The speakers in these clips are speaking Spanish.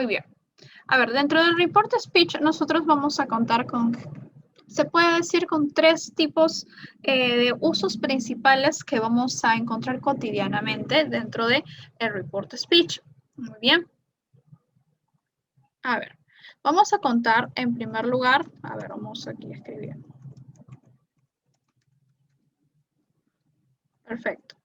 Muy bien. A ver, dentro del report speech nosotros vamos a contar con, se puede decir, con tres tipos de usos principales que vamos a encontrar cotidianamente dentro del report speech. Muy bien. A ver, vamos a contar en primer lugar, a ver, vamos aquí a escribir. Perfecto.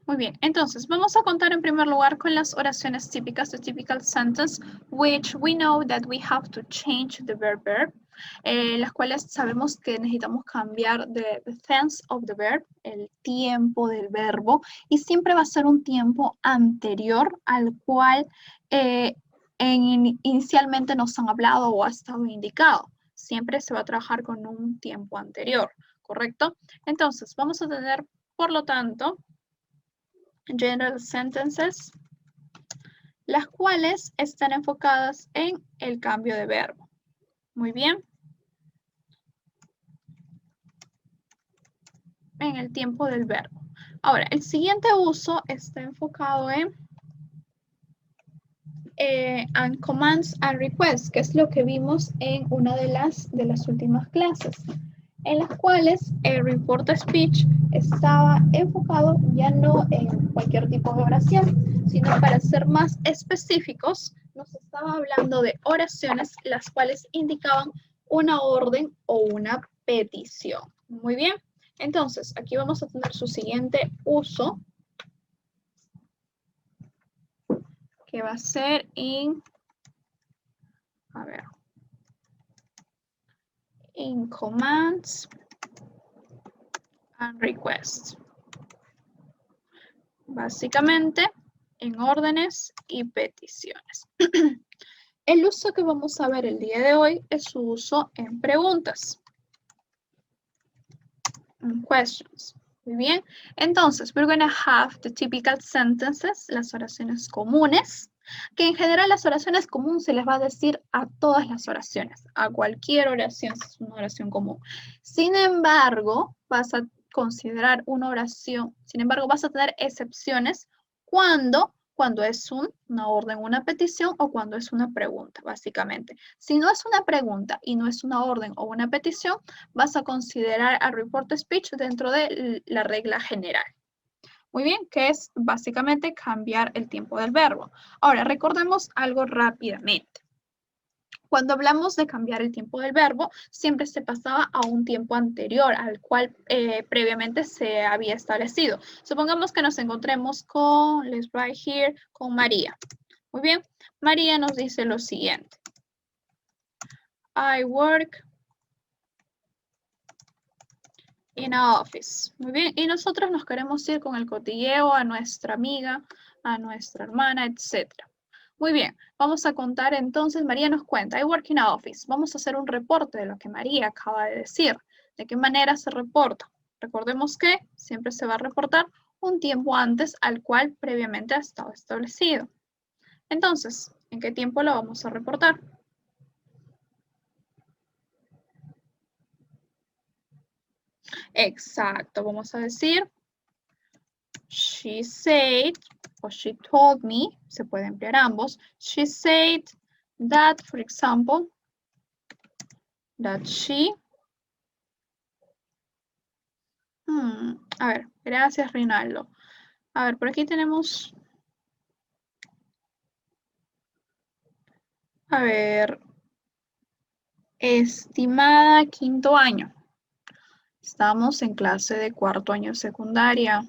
Muy bien, entonces vamos a contar en primer lugar con las oraciones típicas, the typical sentence, which we know that we have to change the verb, las cuales sabemos que necesitamos cambiar the tense of the verb, el tiempo del verbo, y siempre va a ser un tiempo anterior al cual inicialmente nos han hablado o ha estado indicado. Siempre se va a trabajar con un tiempo anterior, ¿correcto? Entonces, vamos a tener, por lo tanto, general sentences, las cuales están enfocadas en el cambio de verbo. Muy bien. En el tiempo del verbo. Ahora, el siguiente uso está enfocado en and commands and requests, que es lo que vimos en una de las últimas clases, en las cuales el report speech estaba enfocado ya no en cualquier tipo de oración, sino para ser más específicos, nos estaba hablando de oraciones las cuales indicaban una orden o una petición. Muy bien, entonces aquí vamos a tener su siguiente uso, que va a ser in commands and requests. Básicamente, en órdenes y peticiones. El uso que vamos a ver el día de hoy es su uso en preguntas. En questions. Muy bien. Entonces, we're going to have the typical sentences, las oraciones comunes, que en general las oraciones comunes se les va a decir a todas las oraciones, a cualquier oración, si es una oración común. Sin embargo, vas a considerar una oración, sin embargo, vas a tener excepciones cuando es una orden, una petición o cuando es una pregunta, básicamente. Si no es una pregunta y no es una orden o una petición, vas a considerar a report speech dentro de la regla general. Muy bien, que es básicamente cambiar el tiempo del verbo. Ahora, recordemos algo rápidamente. Cuando hablamos de cambiar el tiempo del verbo, siempre se pasaba a un tiempo anterior al cual previamente se había establecido. Supongamos que nos encontremos con, let's write here, con María. Muy bien, María nos dice lo siguiente. I work in a office. Muy bien, y nosotros nos queremos ir con el cotilleo a nuestra amiga, a nuestra hermana, etc. Muy bien, vamos a contar entonces, María nos cuenta, I work in a office. Vamos a hacer un reporte de lo que María acaba de decir. ¿De qué manera se reporta? Recordemos que siempre se va a reportar un tiempo antes al cual previamente ha estado establecido. Entonces, ¿en qué tiempo lo vamos a reportar? Exacto, vamos a decir, she said, o she told me, se puede emplear ambos. She said that, for example, that she, a ver, gracias Rinaldo. A ver, por aquí tenemos, a ver, estimada quinto año. Estamos en clase de cuarto año secundaria.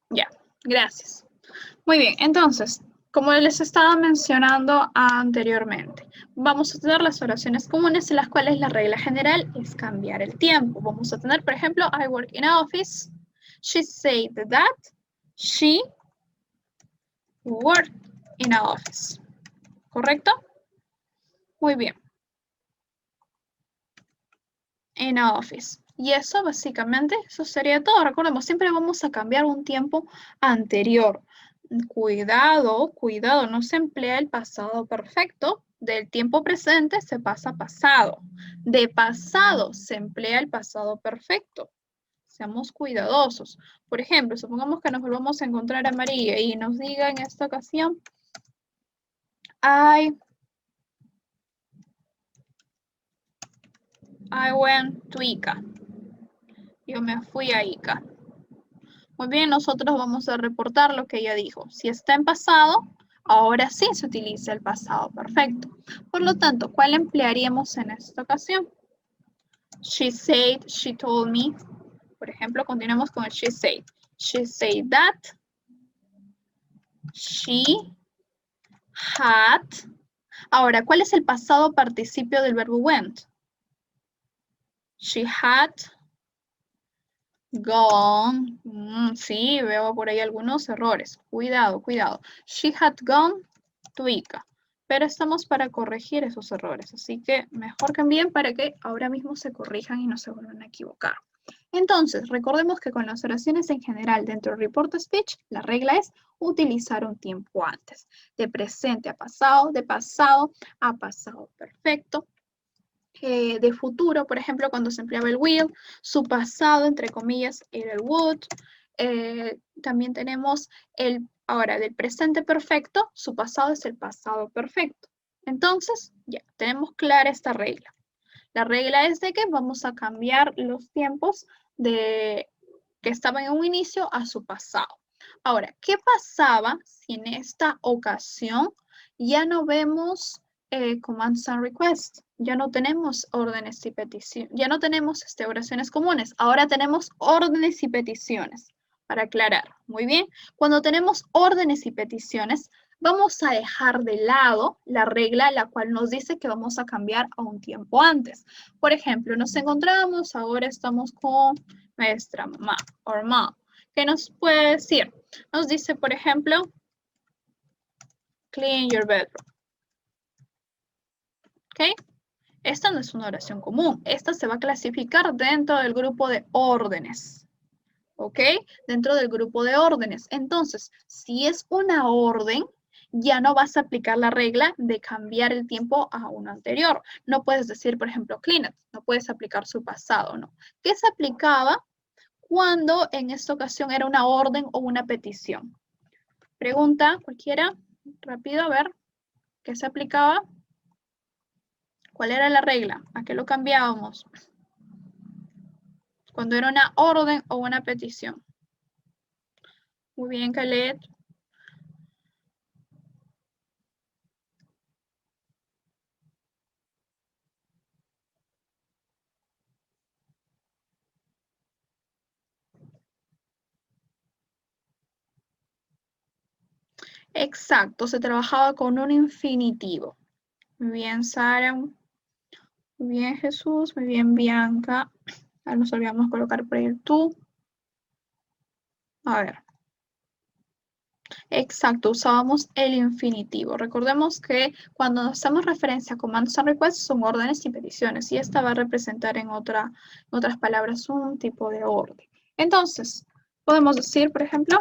Ya, gracias. Muy bien, entonces, como les estaba mencionando anteriormente, vamos a tener las oraciones comunes en las cuales la regla general es cambiar el tiempo. Vamos a tener, por ejemplo, I work in an office. She said that she worked in an office. ¿Correcto? Muy bien. In an office. Y eso básicamente, eso sería todo. Recordemos, siempre vamos a cambiar un tiempo anterior. Cuidado, cuidado, no se emplea el pasado perfecto. Del tiempo presente se pasa a pasado. De pasado se emplea el pasado perfecto. Seamos cuidadosos. Por ejemplo, supongamos que nos volvamos a encontrar a María y nos diga en esta ocasión, I went to Ica. Yo me fui a Ica. Muy bien, nosotros vamos a reportar lo que ella dijo. Si está en pasado, ahora sí se utiliza el pasado perfecto. Por lo tanto, ¿cuál emplearíamos en esta ocasión? She said, she told me. Por ejemplo, continuamos con el she said. She said that. She had. Ahora, ¿cuál es el pasado participio del verbo went? She had gone. Sí, veo por ahí algunos errores. Cuidado, cuidado. She had gone to Ica. Pero estamos para corregir esos errores. Así que mejor cambien para que ahora mismo se corrijan y no se vuelvan a equivocar. Entonces, recordemos que con las oraciones en general dentro del report speech, la regla es utilizar un tiempo antes. De presente a pasado, de pasado a pasado perfecto. De futuro, por ejemplo, cuando se empleaba el will, su pasado, entre comillas, era el would. También tenemos ahora del presente perfecto, su pasado es el pasado perfecto. Entonces, ya, tenemos clara esta regla. La regla es de que vamos a cambiar los tiempos que estaban en un inicio a su pasado. Ahora, ¿qué pasaba si en esta ocasión ya no vemos commands and requests? Ya no tenemos órdenes y peticiones, ya no tenemos oraciones comunes, ahora tenemos órdenes y peticiones. Para aclarar, muy bien. Cuando tenemos órdenes y peticiones, vamos a dejar de lado la regla la cual nos dice que vamos a cambiar a un tiempo antes. Por ejemplo, nos encontramos, ahora estamos con nuestra mamá, or mom. ¿Qué nos puede decir? Nos dice, por ejemplo, clean your bedroom. ¿Ok? Esta no es una oración común. Esta se va a clasificar dentro del grupo de órdenes. ¿Ok? Dentro del grupo de órdenes. Entonces, si es una orden, ya no vas a aplicar la regla de cambiar el tiempo a uno anterior. No puedes decir, por ejemplo, clean it. No puedes aplicar su pasado, ¿no? ¿Qué se aplicaba cuando en esta ocasión era una orden o una petición? Pregunta cualquiera, rápido, a ver, ¿qué se aplicaba? ¿Cuál era la regla? ¿A qué lo cambiábamos? Cuando era una orden o una petición. Muy bien, Khaled. Exacto, se trabajaba con un infinitivo. Muy bien, Sara. Muy bien, Jesús. Muy bien, Bianca. Ahora nos olvidamos colocar por ahí el tú. A ver. Exacto, usábamos el infinitivo. Recordemos que cuando hacemos referencia a commands and requests son órdenes y peticiones. Y esta va a representar en otras palabras un tipo de orden. Entonces, podemos decir, por ejemplo,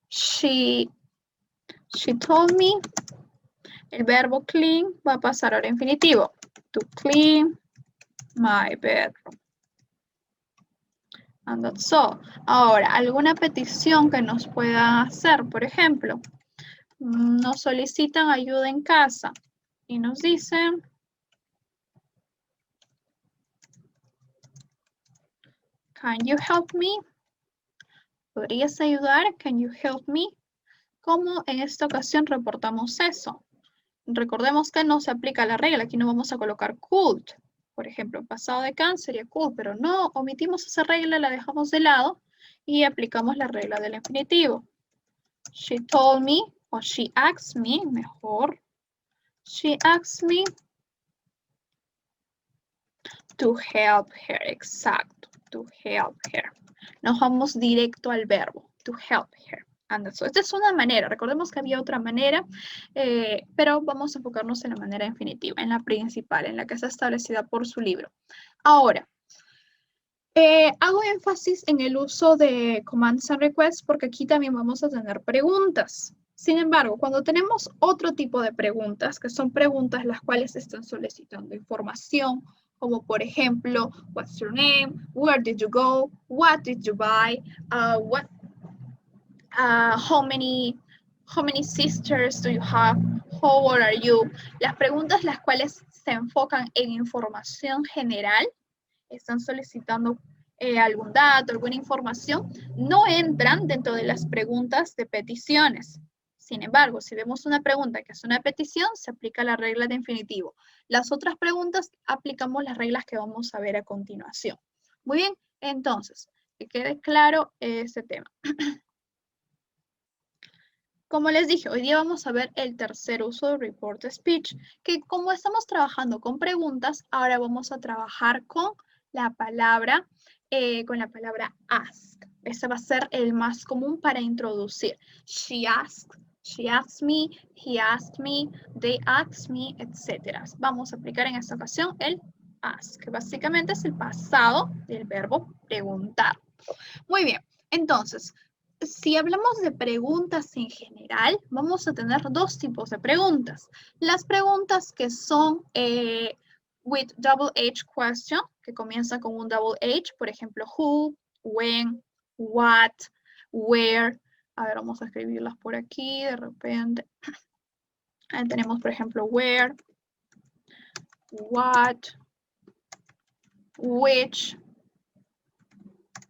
she told me. El verbo clean va a pasar ahora a infinitivo. To clean my bedroom. And that's all. Ahora, alguna petición que nos pueda hacer, por ejemplo, nos solicitan ayuda en casa y nos dicen, can you help me? ¿Podrías ayudar? Can you help me? ¿Cómo en esta ocasión reportamos eso? Recordemos que no se aplica la regla, aquí no vamos a colocar could. Por ejemplo, pasado de can sería could, pero no omitimos esa regla, la dejamos de lado y aplicamos la regla del infinitivo. She told me, o she asked me, mejor. She asked me to help her, exacto, to help her. Nos vamos directo al verbo, to help her. Esta es una manera, recordemos que había otra manera, pero vamos a enfocarnos en la manera infinitiva, en la principal, en la que está establecida por su libro. Ahora, Hago énfasis en el uso de commands and requests porque aquí también vamos a tener preguntas. Sin embargo, cuando tenemos otro tipo de preguntas, que son preguntas las cuales están solicitando información, como por ejemplo, what's your name, where did you go, what did you buy, how many sisters do you have, how old are you. Las preguntas las cuales se enfocan en información general, están solicitando algún dato, alguna información, no entran dentro de las preguntas de peticiones. Sin embargo, si vemos una pregunta que es una petición, se aplica la regla de infinitivo. Las otras preguntas aplicamos las reglas que vamos a ver a continuación. Muy bien, entonces, que quede claro este tema. Como les dije, hoy día vamos a ver el tercer uso de report speech, que como estamos trabajando con preguntas, ahora vamos a trabajar con la palabra ask. Ese va a ser el más común para introducir. She asked me, he asked me, they asked me, etc. Vamos a aplicar en esta ocasión el ask, que básicamente es el pasado del verbo preguntar. Muy bien, entonces, si hablamos de preguntas en general, vamos a tener dos tipos de preguntas. Las preguntas que son with double H question, que comienza con un double H, por ejemplo, who, when, what, where. A ver, vamos a escribirlas por aquí de repente. Ahí tenemos, por ejemplo, where, what, which.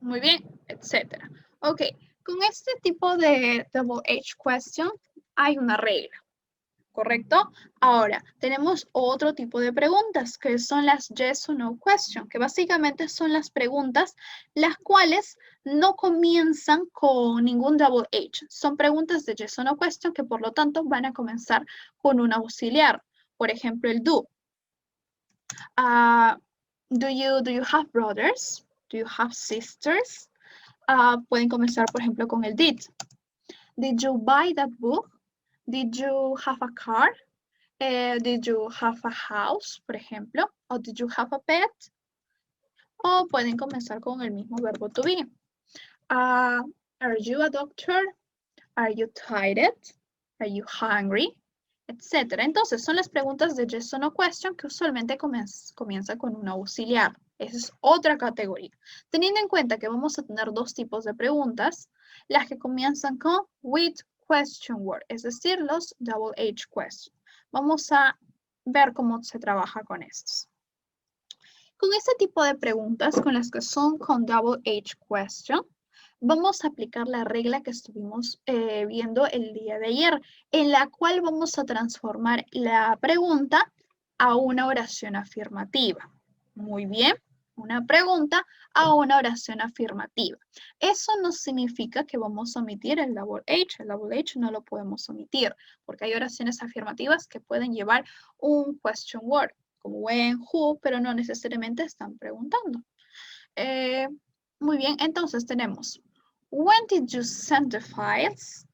Muy bien, etcétera. Ok, con este tipo de double H question hay una regla, ¿correcto? Ahora, tenemos otro tipo de preguntas que son las yes or no question, que básicamente son las preguntas las cuales no comienzan con ningún double H. Son preguntas de yes or no question que por lo tanto van a comenzar con un auxiliar. Por ejemplo, el do. Do you have brothers? Do you have sisters? Pueden comenzar, por ejemplo, con el did. Did you buy that book? Did you have a car? Did you have a house, por ejemplo? Or did you have a pet? O pueden comenzar con el mismo verbo to be. Are you a doctor? Are you tired? Are you hungry? Etcétera. Entonces, son las preguntas de yes or no question que usualmente comienza con un auxiliar. Esa es otra categoría. Teniendo en cuenta que vamos a tener dos tipos de preguntas, las que comienzan con with question word, es decir, los double H question. Vamos a ver cómo se trabaja con estos. Con este tipo de preguntas, con las que son con double H question, vamos a aplicar la regla que estuvimos viendo el día de ayer, en la cual vamos a transformar la pregunta a una oración afirmativa. Muy bien, una pregunta a una oración afirmativa. Eso no significa que vamos a omitir el double H. El double H no lo podemos omitir, porque hay oraciones afirmativas que pueden llevar un question word, como when, who, pero no necesariamente están preguntando. Muy bien, entonces tenemos, when did you send the files?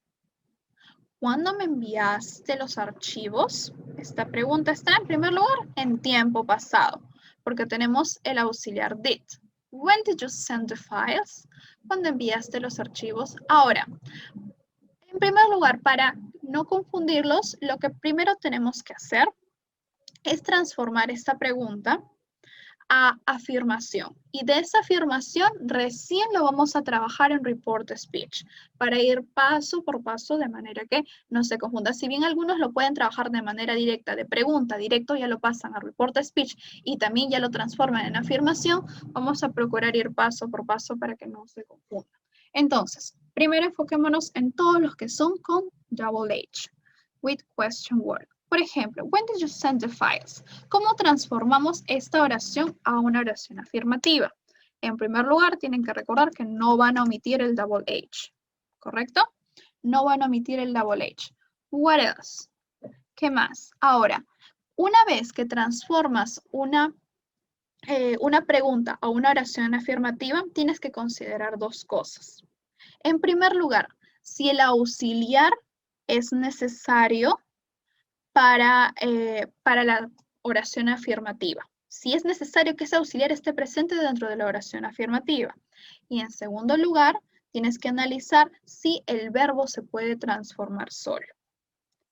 ¿Cuándo me enviaste los archivos? Esta pregunta está en primer lugar en tiempo pasado, porque tenemos el auxiliar did. When did you send the files? ¿Cuándo enviaste los archivos? Ahora, en primer lugar, para no confundirlos, lo que primero tenemos que hacer es transformar esta pregunta a afirmación. Y de esa afirmación recién lo vamos a trabajar en report speech para ir paso por paso de manera que no se confunda. Si bien algunos lo pueden trabajar de manera directa, de pregunta, directo ya lo pasan a report speech y también ya lo transforman en afirmación, vamos a procurar ir paso por paso para que no se confunda. Entonces, primero enfoquémonos en todos los que son con double H, with question word. Por ejemplo, when did you send the files? ¿Cómo transformamos esta oración a una oración afirmativa? En primer lugar, tienen que recordar que no van a omitir el double H, ¿correcto? No van a omitir el double H. What else? ¿Qué más? Ahora, una vez que transformas una pregunta a una oración afirmativa, tienes que considerar dos cosas. En primer lugar, si el auxiliar es necesario para la oración afirmativa. si es necesario que ese auxiliar esté presente dentro de la oración afirmativa. Y en segundo lugar, tienes que analizar si el verbo se puede transformar solo.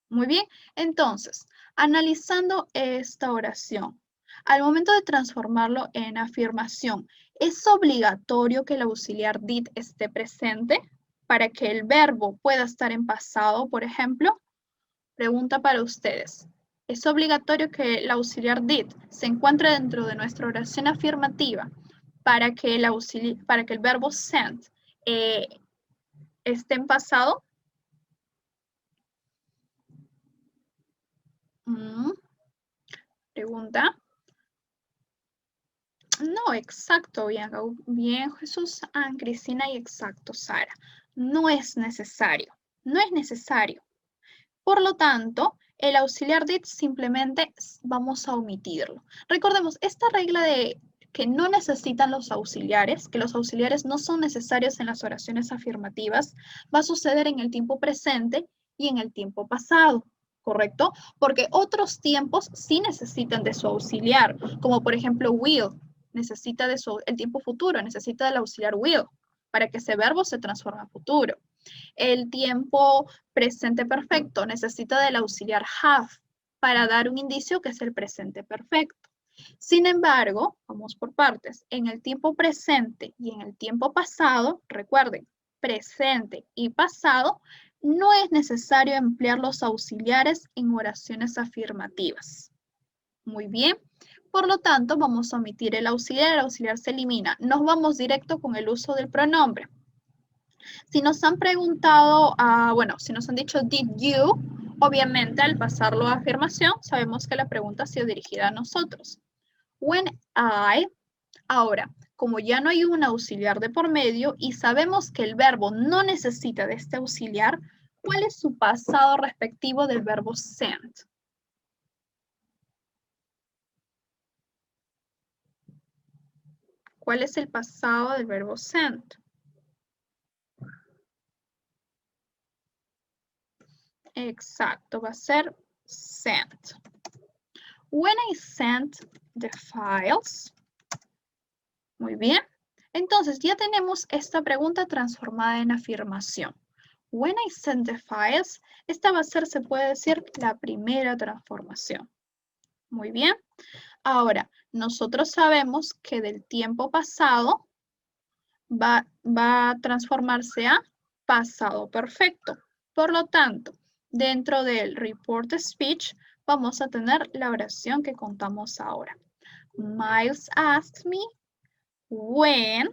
Muy bien, entonces, analizando esta oración, al momento de transformarlo en afirmación, ¿es obligatorio que el auxiliar did esté presente para que el verbo pueda estar en pasado, por ejemplo? Pregunta para ustedes. ¿Es obligatorio que el auxiliar did se encuentre dentro de nuestra oración afirmativa para que el verbo sent esté en pasado? Pregunta. No, exacto, bien Jesús, Cristina y exacto Sara. No es necesario, no es necesario. Por lo tanto, el auxiliar did simplemente vamos a omitirlo. Recordemos, esta regla de que no necesitan los auxiliares, que los auxiliares no son necesarios en las oraciones afirmativas, va a suceder en el tiempo presente y en el tiempo pasado, ¿correcto? Porque otros tiempos sí necesitan de su auxiliar, como por ejemplo will, necesita el tiempo futuro, necesita del auxiliar will, para que ese verbo se transforme en futuro. El tiempo presente perfecto necesita del auxiliar have para dar un indicio que es el presente perfecto. Sin embargo, vamos por partes. En el tiempo presente y en el tiempo pasado, recuerden, presente y pasado, no es necesario emplear los auxiliares en oraciones afirmativas. Muy bien. Por lo tanto, vamos a omitir el auxiliar se elimina. Nos vamos directo con el uso del pronombre. Si nos han preguntado, si nos han dicho did you, obviamente al pasarlo a afirmación, sabemos que la pregunta ha sido dirigida a nosotros. When I, ahora, como ya no hay un auxiliar de por medio y sabemos que el verbo no necesita de este auxiliar, ¿cuál es su pasado respectivo del verbo sent? ¿Cuál es el pasado del verbo sent? Exacto, va a ser sent. When I sent the files. Muy bien. Entonces, ya tenemos esta pregunta transformada en afirmación. When I sent the files, esta va a ser, se puede decir, la primera transformación. Muy bien. Ahora, nosotros sabemos que del tiempo pasado va a transformarse a pasado perfecto. Por lo tanto, dentro del report speech vamos a tener la oración que contamos ahora. Miles asked me when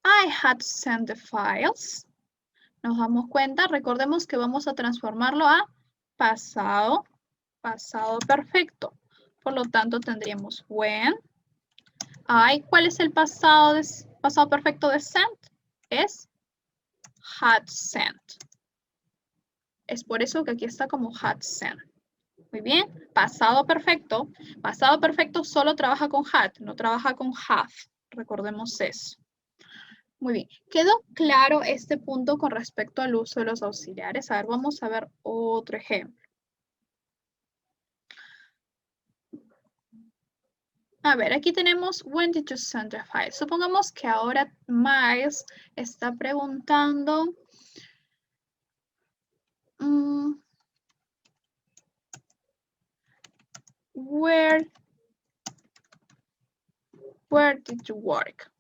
I had sent the files. Nos damos cuenta, recordemos que vamos a transformarlo a pasado perfecto. Por lo tanto, tendríamos when ¿cuál es el pasado perfecto de sent? Es had sent. Es por eso que aquí está como had sent. Muy bien, pasado perfecto. Pasado perfecto solo trabaja con had, no trabaja con have. Recordemos eso. Muy bien, ¿quedó claro este punto con respecto al uso de los auxiliares? A ver, vamos a ver otro ejemplo. A ver, aquí tenemos, when did you send the file? Supongamos que ahora Miles está preguntando, where did you work?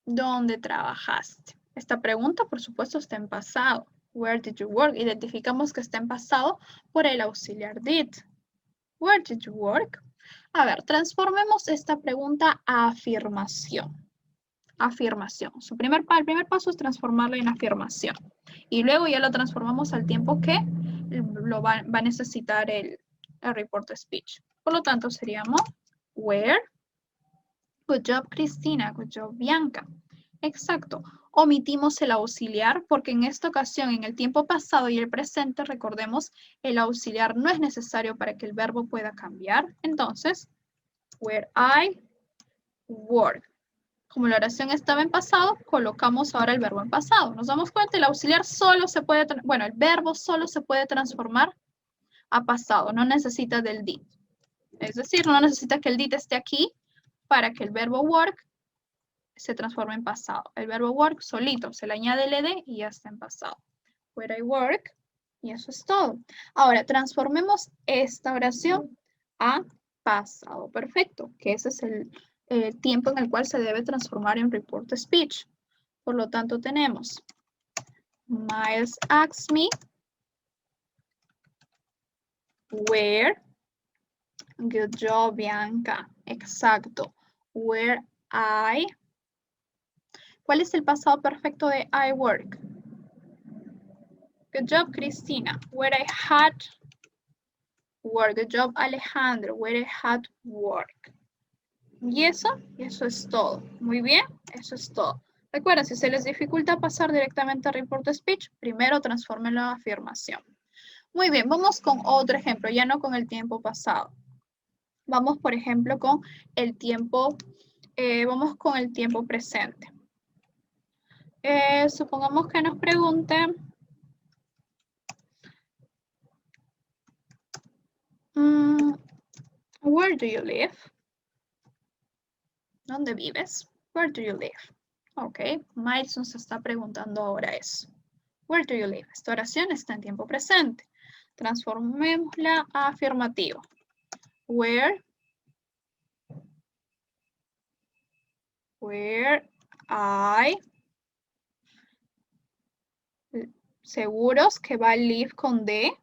¿Dónde trabajaste? Esta pregunta, por supuesto, está en pasado. Where did you work? Identificamos que está en pasado por el auxiliar did. Where did you work? A ver, transformemos esta pregunta a afirmación. Afirmación. El primer paso es transformarlo en afirmación. Y luego ya lo transformamos al tiempo que lo va a necesitar el report speech. Por lo tanto, seríamos where. Good job, Cristina. Good job, Bianca. Exacto. Omitimos el auxiliar porque en esta ocasión, en el tiempo pasado y el presente, recordemos, el auxiliar no es necesario para que el verbo pueda cambiar. Entonces, where I work. Como la oración estaba en pasado, colocamos ahora el verbo en pasado. Nos damos cuenta, el auxiliar solo se puede, el verbo solo se puede transformar a pasado, no necesita del did. Es decir, no necesita que el did esté aquí para que el verbo work se transforme en pasado. El verbo work solito, se le añade el ed y ya está en pasado. Where I work, y eso es todo. Ahora, transformemos esta oración a pasado perfecto, que ese es el tiempo en el cual se debe transformar en report speech. Por lo tanto, tenemos Miles asked me where. Good job, Bianca. Exacto. Where I. ¿Cuál es el pasado perfecto de I work? Good job, Cristina. Where I had work. Good job, Alejandro. Where I had work. Y eso es todo. Muy bien, eso es todo. Recuerden, si se les dificulta pasar directamente a report speech, primero transfórmenlo en afirmación. Muy bien, vamos con otro ejemplo, ya no con el tiempo pasado. Vamos, por ejemplo, con el tiempo, presente. Supongamos que nos pregunten, where do you live? ¿Dónde vives? Where do you live? Ok, Miles nos está preguntando ahora eso. Where do you live? Esta oración está en tiempo presente. Transformémosla a afirmativo. Where I. Seguros que va live con D.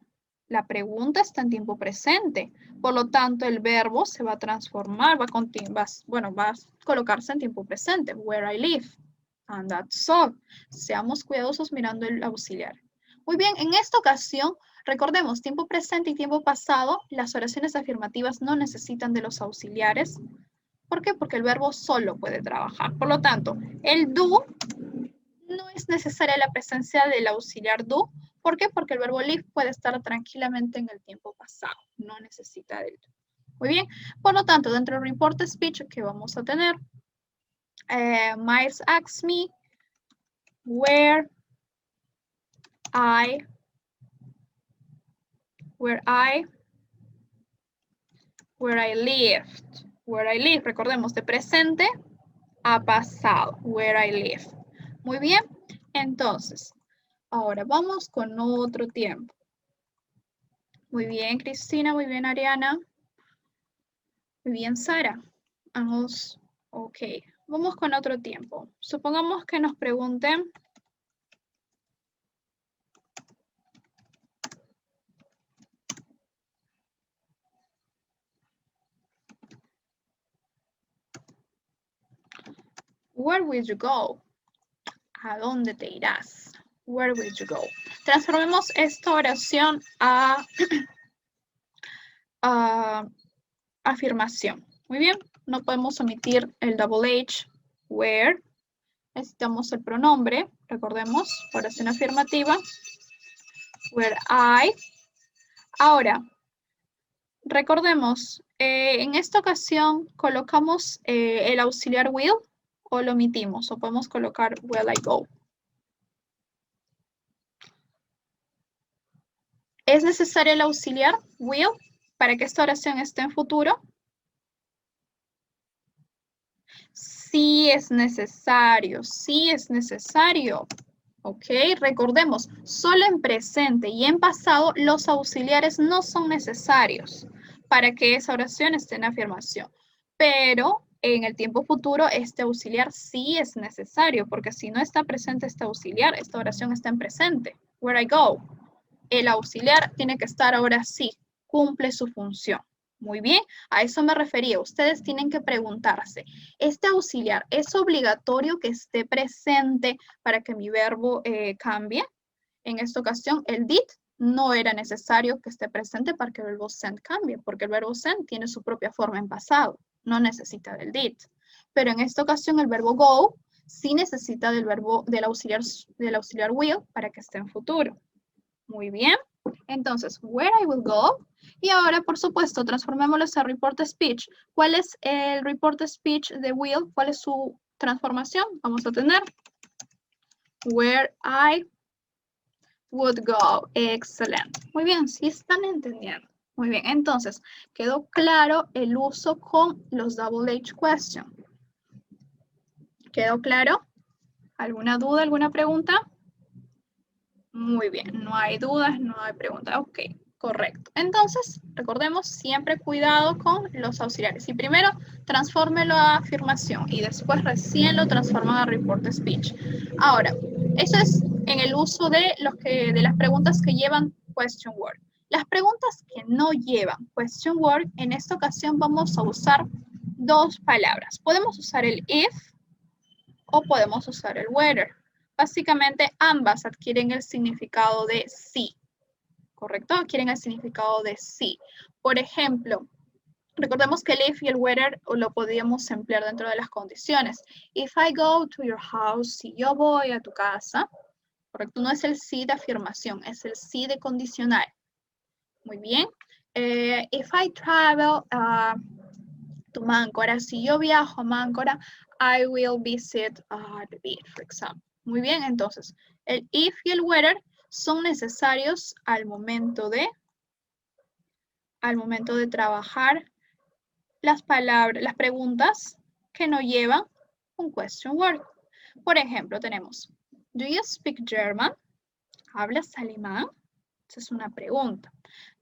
La pregunta está en tiempo presente. Por lo tanto, el verbo se va a transformar, va a colocarse en tiempo presente. Where I live. And that's all. Seamos cuidadosos mirando el auxiliar. Muy bien, en esta ocasión, recordemos, tiempo presente y tiempo pasado, las oraciones afirmativas no necesitan de los auxiliares. ¿Por qué? Porque el verbo solo puede trabajar. Por lo tanto, el do no es necesaria la presencia del auxiliar do. ¿Por qué? Porque el verbo live puede estar tranquilamente en el tiempo pasado. No necesita del do. Muy bien. Por lo tanto, dentro del report speech que vamos a tener, Miles asked me where I lived. Where I live, recordemos, de presente a pasado. Where I live. Muy bien. Entonces, ahora vamos con otro tiempo. Muy bien, Cristina. Muy bien, Ariana. Muy bien, Sara. Vamos. Ok. Vamos con otro tiempo. Supongamos que nos pregunten. Where will you go? ¿A dónde te irás? Where will you go? Transformemos esta oración a afirmación. Muy bien. No podemos omitir el double H. Where. Necesitamos el pronombre. Recordemos, oración afirmativa. Where I. Ahora, recordemos, en esta ocasión colocamos el auxiliar will o lo omitimos o podemos colocar will I go. ¿Es necesario el auxiliar will para que esta oración esté en futuro? Sí es necesario, sí es necesario. Ok, recordemos, solo en presente y en pasado los auxiliares no son necesarios para que esa oración esté en afirmación. Pero en el tiempo futuro este auxiliar sí es necesario porque si no está presente este auxiliar, esta oración está en presente. Where I go. El auxiliar tiene que estar ahora sí, cumple su función. Muy bien, a eso me refería. Ustedes tienen que preguntarse, ¿este auxiliar es obligatorio que esté presente para que mi verbo cambie? En esta ocasión, el did no era necesario que esté presente para que el verbo send cambie, porque el verbo send tiene su propia forma en pasado, no necesita del did. Pero en esta ocasión, el verbo go sí necesita del auxiliar will para que esté en futuro. Muy bien. Entonces, where I will go. Y ahora, por supuesto, transformémoslo a report speech. ¿Cuál es el report speech de will? ¿Cuál es su transformación? Vamos a tener where I would go. Excelente. Muy bien, sí están entendiendo. Muy bien, entonces, quedó claro el uso con los double H question. ¿Quedó claro? ¿Alguna duda, alguna pregunta? Muy bien, no hay dudas, no hay preguntas. Ok, correcto. Entonces, recordemos siempre cuidado con los auxiliares. Y primero, transfórmelo a afirmación y después recién lo transforman a report speech. Ahora, eso es en el uso de las preguntas que llevan question word. Las preguntas que no llevan question word, en esta ocasión vamos a usar dos palabras. Podemos usar el if o podemos usar el whether. Básicamente ambas adquieren el significado de sí, ¿correcto? Adquieren el significado de sí. Por ejemplo, recordemos que el if y el whether lo podíamos emplear dentro de las condiciones. If I go to your house, si yo voy a tu casa, ¿correcto? No es el sí de afirmación, es el sí de condicional. Muy bien. If I travel to Máncora, si yo viajo a Máncora, I will visit the beach, for example. Muy bien, entonces, el if y el whether son necesarios al momento de trabajar las palabras, las preguntas que no llevan un question word. Por ejemplo, tenemos, do you speak German? ¿Hablas alemán? Esa es una pregunta.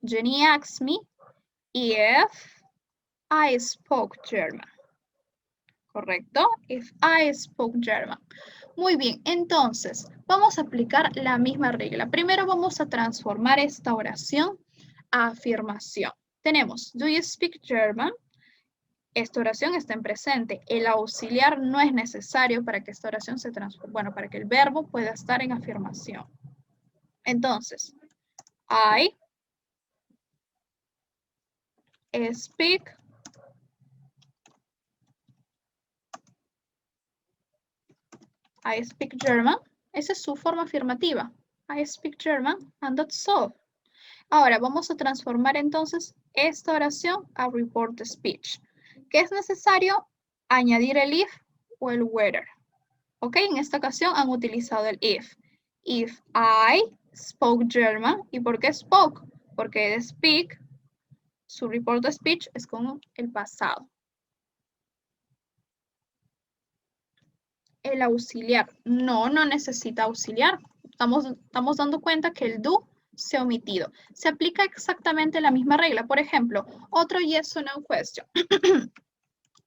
Jenny asked me if I spoke German. ¿Correcto? If I spoke German. Muy bien, entonces vamos a aplicar la misma regla. Primero vamos a transformar esta oración a afirmación. Tenemos, do you speak German? Esta oración está en presente. El auxiliar no es necesario para que esta oración se transforme, bueno, para que el verbo pueda estar en afirmación. Entonces, I speak German. Esa es su forma afirmativa. I speak German and that's all. Ahora vamos a transformar entonces esta oración a report speech. ¿Qué es necesario? Añadir el if o el whether. Ok, en esta ocasión han utilizado el if. If I spoke German. ¿Y por qué spoke? Porque el speak, su report speech es con el pasado. El auxiliar. No necesita auxiliar. Estamos dando cuenta que el do se ha omitido. Se aplica exactamente la misma regla. Por ejemplo, otro yes or no question.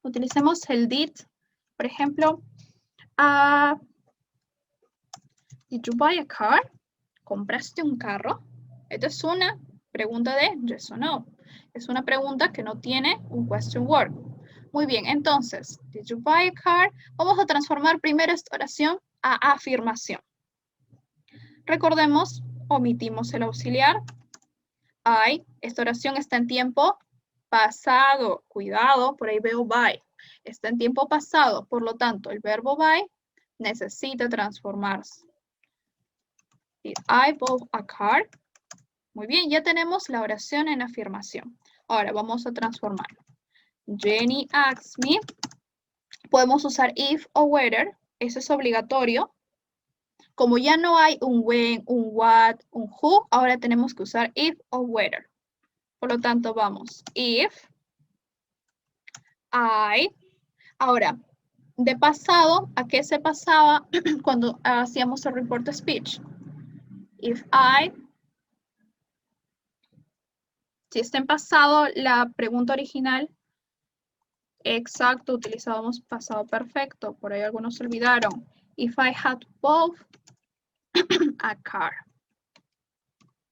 Utilicemos el did. Por ejemplo, did you buy a car? ¿Compraste un carro? Esta es una pregunta de yes or no. Es una pregunta que no tiene un question word. Muy bien, entonces, did you buy a car? Vamos a transformar primero esta oración a afirmación. Recordemos, omitimos el auxiliar. Esta oración está en tiempo pasado. Cuidado, por ahí veo buy. Está en tiempo pasado, por lo tanto, el verbo buy necesita transformarse. Did I buy a car? Muy bien, ya tenemos la oración en afirmación. Ahora vamos a transformar. Jenny asked me. Podemos usar if o whether. Eso es obligatorio. Como ya no hay un when, un what, un who, ahora tenemos que usar if o whether. Por lo tanto, vamos. If I. Ahora, de pasado, ¿a qué se pasaba cuando hacíamos el report speech? If I. Si está en pasado, la pregunta original. Exacto, utilizábamos pasado perfecto. Por ahí algunos se olvidaron. If I had bought a car.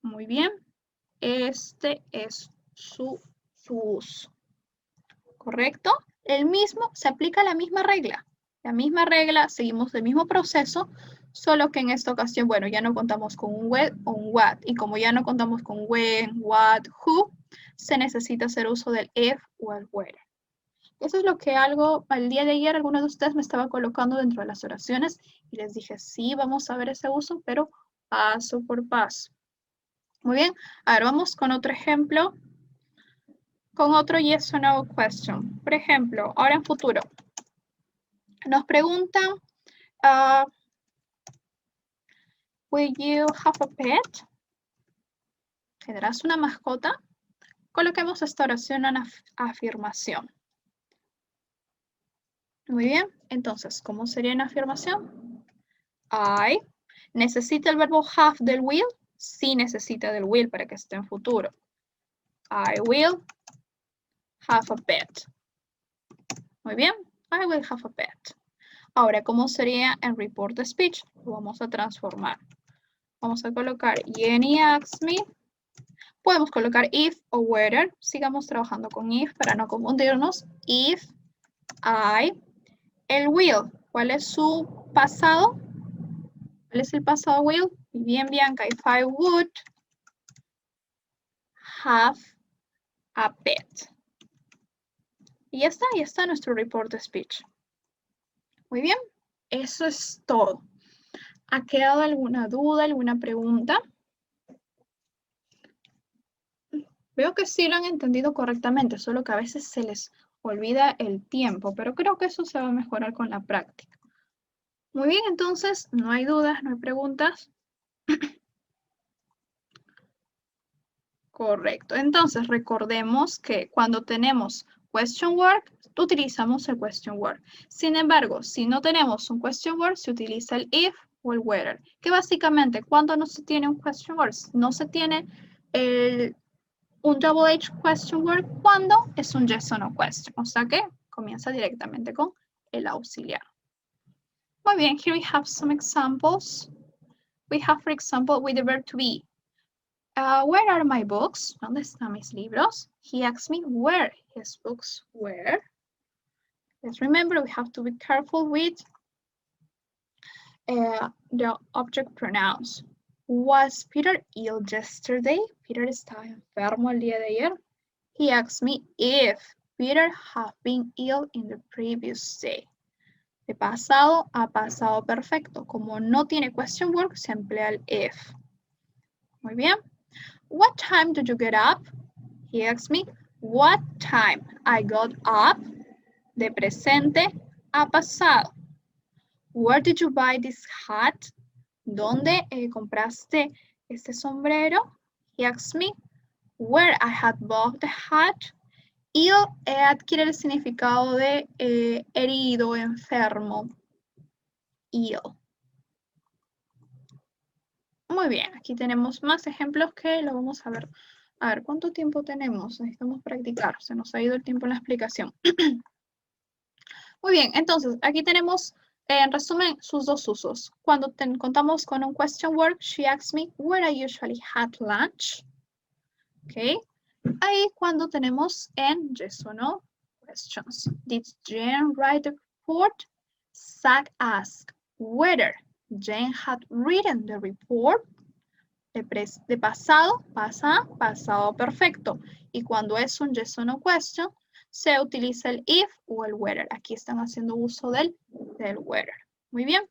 Muy bien. Este es su uso. ¿Correcto? Se aplica la misma regla. La misma regla, seguimos el mismo proceso, solo que en esta ocasión, bueno, ya no contamos con un when o un what. Y como ya no contamos con when, what, who, se necesita hacer uso del if o el whether. Eso es lo que al día de ayer algunos de ustedes me estaban colocando dentro de las oraciones y les dije, sí, vamos a ver ese uso, pero paso por paso. Muy bien, ahora vamos con otro ejemplo, con otro yes or no question. Por ejemplo, ahora en futuro, nos preguntan, Will you have a pet? ¿Tendrás una mascota? Coloquemos esta oración en afirmación. Muy bien, entonces, ¿cómo sería en afirmación? I. ¿Necesita el verbo have del will? Sí necesita del will para que esté en futuro. I will have a pet. Muy bien, I will have a pet. Ahora, ¿cómo sería en report the speech? Lo vamos a transformar. Vamos a colocar Jenny asks me. Podemos colocar if o whether. Sigamos trabajando con if para no confundirnos. If I. El will. ¿Cuál es su pasado? ¿Cuál es el pasado will? Bien, Bianca. If I would have a pet. Y ya está nuestro report de speech. Muy bien, eso es todo. ¿Ha quedado alguna duda, alguna pregunta? Veo que sí lo han entendido correctamente, solo que a veces se les olvida el tiempo, pero creo que eso se va a mejorar con la práctica. Muy bien, entonces, no hay dudas, no hay preguntas. Correcto. Entonces, recordemos que cuando tenemos question word, utilizamos el question word. Sin embargo, si no tenemos un question word, se utiliza el if o el whether. Que básicamente, cuando no se tiene un question word, no se tiene un double H question word cuando es un yes or no question. O sea que comienza directamente con el auxiliar. Muy bien, here we have some examples. We have, for example, with the verb to be. Where are my books? ¿Dónde están mis libros? He asked me where his books were. Let's remember we have to be careful with the object pronouns. Was Peter ill yesterday? Peter estaba enfermo el día de ayer. He asked me if Peter had been ill in the previous day. De pasado a pasado perfecto. Como no tiene question word, se emplea el if. Muy bien. What time did you get up? He asked me what time I got up. De presente a pasado. Where did you buy this hat? ¿Dónde compraste este sombrero? He asked me where I had bought the hat. Ill adquiere el significado de herido, enfermo. Ill. Muy bien, aquí tenemos más ejemplos que lo vamos a ver. A ver, ¿cuánto tiempo tenemos? Necesitamos practicar, se nos ha ido el tiempo en la explicación. Muy bien, entonces, aquí tenemos, en resumen, sus dos usos. Cuando contamos con un question word, she asks me where I usually had lunch. Ok. Ahí cuando tenemos en yes or no questions. Did Jen write the report? Zach asked whether Jen had written the report. De pasado, pasado perfecto. Y cuando es un yes or no question, se utiliza el if o el whether. Aquí están haciendo uso del whether. Muy bien.